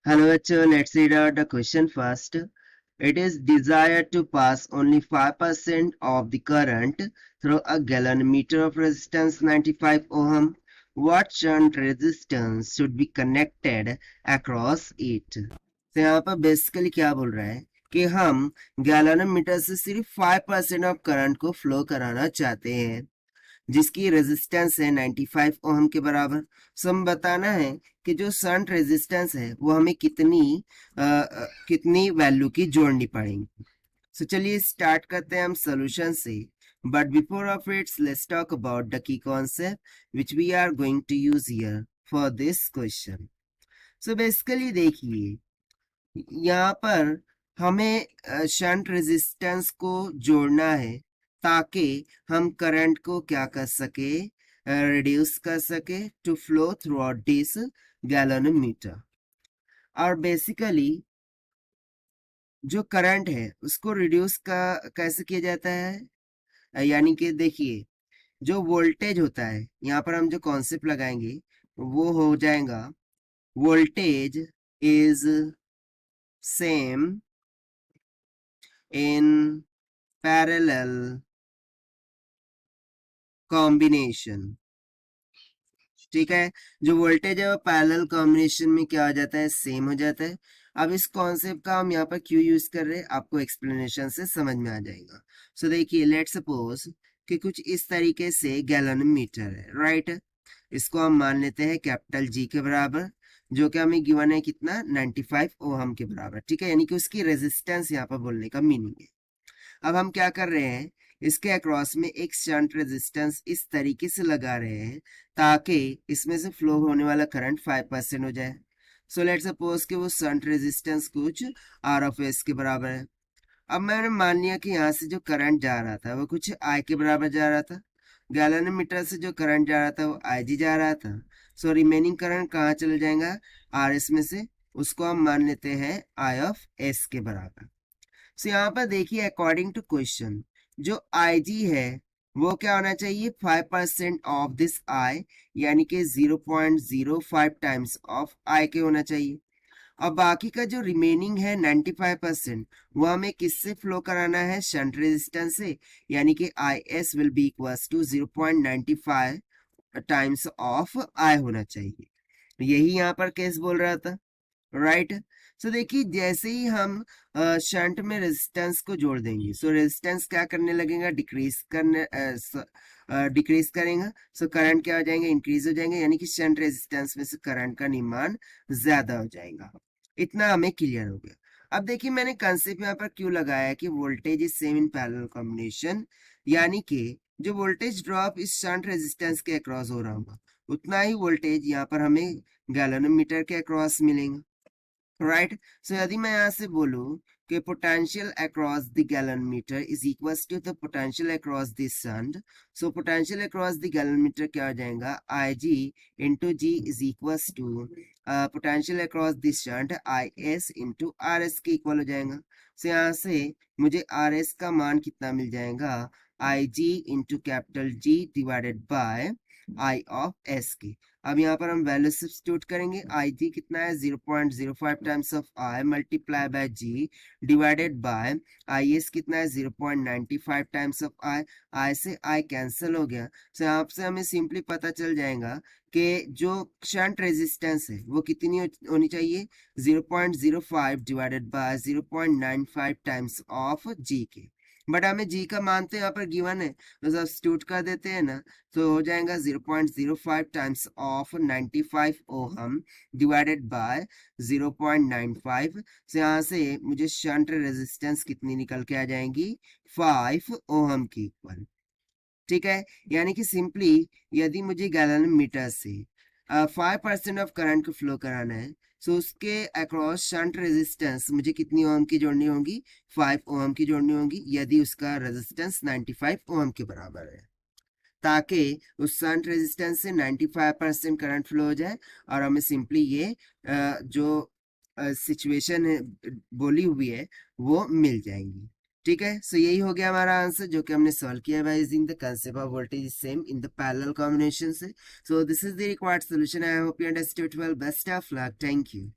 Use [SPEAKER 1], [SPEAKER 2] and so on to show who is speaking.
[SPEAKER 1] Hello, bachcho, let's read out the question first. It is desired to pass only 5% of the current through a gallanometer of resistance 95 ohm. What shunt resistance should be connected across it? तो यहाँ पर basically क्या बोल रहा है कि हम galvanometer से सिर्फ 5% ऑफ करंट को फ्लो कराना चाहते हैं जिसकी रेजिस्टेंस है 95 ओम के बराबर। सो हम बताना है कि जो शंट रेजिस्टेंस है वो हमें कितनी वैल्यू की जोड़नी पड़ेगी। सो चलिए स्टार्ट करते हैं हम सोल्यूशन से। But before of its let's talk about the key concept which we are going to use here for this question. So basically देखिए यहाँ पर हमें शंट रेजिस्टेंस को जोड़ना है ताकि हम करंट को क्या कर सके, रिड्यूस कर सके to flow throughout this galvanometer. और बेसिकली जो करंट है उसको रिड्यूस का कैसे किया जाता है, यानी कि देखिए जो वोल्टेज होता है यहाँ पर हम जो कॉन्सेप्ट लगाएंगे वो हो जाएगा voltage is same in parallel combination। ठीक है, जो वोल्टेज है वो पैरेलल कॉम्बिनेशन में क्या हो जाता है, सेम हो जाता है। अब इस कॉन्सेप्ट का हम यहाँ पर क्यों यूज कर रहे हैं आपको एक्सप्लेनेशन से समझ में आ जाएगा। सो देखिए लेट सपोज कि कुछ इस तरीके से गैलोनोमीटर है, राइट। इसको हम मान लेते हैं कैपिटल जी के बराबर, जो कि हमें गिवन है कितना 95 ओहम के बराबर, ठीक है, यानी कि उसकी रेजिस्टेंस यहाँ पर बोलने का मीनिंग है। अब हम क्या कर रहे हैं, इसके अक्रॉस में एक शंट रेजिस्टेंस इस तरीके से लगा रहे हैं ताकि इसमें से फ्लो होने वाला करंट 5% हो जाए। सो लेट सपोज कि वो शंट रेजिस्टेंस कुछ आर ऑफ एस के बराबर है। अब मैंने मान लिया कि यहाँ से जो करंट जा रहा था वो कुछ आई के बराबर जा रहा था, गैलोनोमीटर से जो करंट जा रहा था वो आई जी जा रहा था। सो रिमेनिंग करंट कहाँ चले जाएगा, आर एस में से, उसको हम मान लेते हैं आई ऑफ एस के बराबर। सो यहाँ पर देखिए अकॉर्डिंग टू क्वेश्चन जो आई जी है वो क्या होना चाहिए 5% ऑफ दिस आई, यानी कि 0.05 टाइम्स ऑफ आई के होना चाहिए। अब बाकी का जो रिमेनिंग है 95% वो हमें किससे फ्लो कराना है, शंट रेजिस्टेंस से, यानी कि I S will be equals to 0.95 times of I होना चाहिए। यही यहाँ पर केस बोल रहा था, राइट। सो देखिए जैसे ही हम शंट में रेजिस्टेंस को जोड़ देंगे सो रेजिस्टेंस क्या करने लगेगा, डिक्रीज करेगा। सो करंट क्या हो जाएंगे, इंक्रीज हो जाएंगे, यानी कि शंट रेजिस्टेंस में से करंट का निर्माण ज्यादा हो जाएगा। इतना हमें क्लियर हो गया। अब देखिए मैंने कंसेप्ट यहाँ पर क्यों लगाया कि voltage is same in parallel combination, यानी कि जो वोल्टेज ड्रॉप इस शंट रेजिस्टेंस के अक्रॉस हो रहा होगा उतना ही वोल्टेज यहाँ पर हमें गैलोनोमीटर के अक्रॉस मिलेगा, राइट। सो यदि मैं यहाँ से बोलूं कि potential across the galvanometer is equals to the potential across the shunt, so potential across the galvanometer क्या हो जाएगा, I G into G is equals to potential across the shunt I S into R S के equal हो जाएगा। सो यहाँ से मुझे R S का मान कितना मिल जाएगा, I G into capital G divided by I of S के। अब यहाँ पर हम वैल्यू सब्स्टिट्यूट करेंगे, आई जी कितना है 0.05 times of I multiply by G divided by I S कितना है 0.95 टाइम्स ऑफ आई। आई से आई कैंसिल हो गया, तो यहाँ से हमें सिंपली पता चल जाएगा कि जो शंट रेजिस्टेंस है वो कितनी होनी चाहिए, 0.05 डिवाइडेड बाय 0.95 टाइम्स ऑफ जी के। बट हमें जी का मान तो यहाँ पर गिवन है तो सब्स्टिट्यूट कर देते हैं ना, तो हो जाएगा 0.05 times of 95 ohm divided by 0.95। से यहाँ से मुझे शंट रेजिस्टेंस कितनी निकल के आ जाएगी, 5 ओहम की इक्वल, ठीक है। यानी कि सिंपली यदि मुझे गैलोनोमीटर से 5% ऑफ करंट को फ्लो कराना है सो उसके अक्रॉस शंट रेजिस्टेंस मुझे कितनी ओम की जोड़नी होगी, 5 ओम की जोड़नी होगी, यदि उसका रेजिस्टेंस 95 ओम के बराबर है, ताकि उस शंट रेजिस्टेंस से 95% करंट फ्लो हो जाए और हमें सिंपली ये जो सिचुएशन है बोली हुई है वो मिल जाएंगी, ठीक है। सो यही हो गया हमारा आंसर जो कि हमने सॉल्व किया by using the concept of voltage is same in the parallel combination से। So this is the required solution. I hope you understood well. Best of luck, thank you.